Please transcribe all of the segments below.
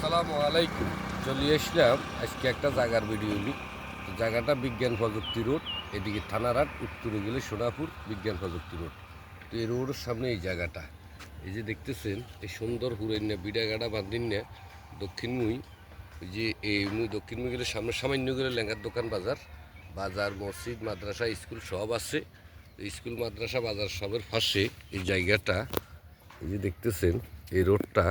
আসসালামু আলাইকুম। চলে আসলাম আজকে একটা জায়গার ভিডিও নিই। জায়গাটা বিজ্ঞান প্রযুক্তি রোড, এদিকে থানারাট, উত্তরে গেলে সোনাপুর বিজ্ঞান প্রযুক্তি রোড। তো এই রোডের সামনে এই জায়গাটা, এই যে দেখতেছেন, এই সুন্দর হুরেন্যা বিড়াগাড়া বান্ধিন্যা দক্ষিণমুই, ওই যে এই দক্ষিণমুই গেলে সামনে সামান্য গেলে লেঙ্গার দোকান, বাজার বাজার মসজিদ মাদ্রাসা স্কুল সব আছে। স্কুল মাদ্রাসা বাজার সবের পাশে এই জায়গাটা, এই যে দেখতেছেন এই রোডটা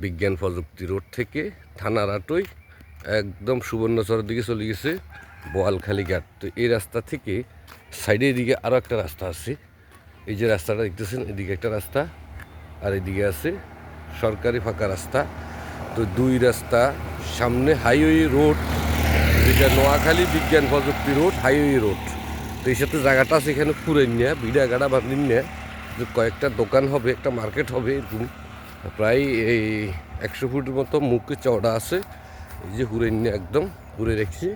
বিজ্ঞান প্রযুক্তি রোড থেকে থানারাটই একদম সুবর্ণচরের দিকে চলে গেছে বোয়ালখালী ঘাট। তো এই রাস্তা থেকে সাইডে এদিকে আরও একটা রাস্তা আছে। এই যে রাস্তাটা দেখতেছেন, এদিকে একটা রাস্তা আর এদিকে আছে সরকারি ফাঁকা রাস্তা। তো দুই রাস্তা সামনে হাইওয়ে রোড, যেটা নোয়াখালী বিজ্ঞান প্রযুক্তি রোড, হাইওয়ে রোড। তো এই সাথে জায়গাটা আছে এখানে পুরাইনিয়া বিড়াগাড়া বান্ধিনিয়া, যে কয়েকটা দোকান হবে, একটা মার্কেট হবে, এরকম প্রায় এই 100 ফুটের মতো মুখে চওড়া আছে। এই যে হুরেন্যা একদম ঘুরে রেখেছে।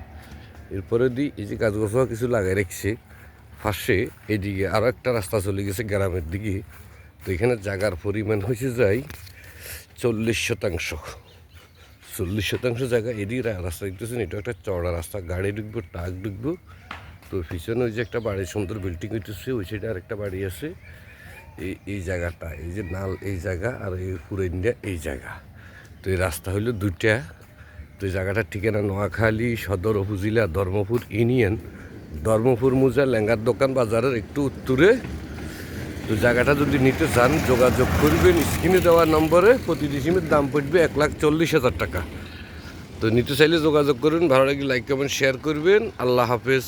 এরপরে এই যে গাছগাছা কিছু লাগাই রেখেছে পাশে। এদিকে আরও একটা রাস্তা চলে গেছে গ্রামের দিকে। তো এখানে জায়গার পরিমাণ হয়েছে যাই 40% জায়গা। এদিকে রাস্তা দেখতেছেন, এটা একটা চওড়া রাস্তা, গাড়ি ঢুকবো, ট্রাক ঢুকবো। তো পিছনে ওই যে একটা বাড়ি, সুন্দর বিল্ডিং হইতেছে, ওই সাইডে আরেকটা বাড়ি আছে। এই জায়গাটা, এই যে নাল এই জায়গা, আর এই পুরো ইন্ডিয়া এই জায়গা। তো এই রাস্তা হইলো দুইটা। তো এই জায়গাটার ঠিকানা নোয়াখালী সদর উপজেলা, ধর্মপুর ইউনিয়ন, ধর্মপুর মৌজা, লেঙ্গার দোকান বাজারের একটু উত্তরে। তো জায়গাটা যদি নিতে চান যোগাযোগ করবেন স্ক্রিনে দেওয়া নম্বরে। প্রতি ডিসিমের দাম পড়বে 1,40,000 টাকা। তো নিতে চাইলে যোগাযোগ করুন। ভালো লাগলে লাইক কমেন্ট শেয়ার করবেন। আল্লাহ হাফেজ।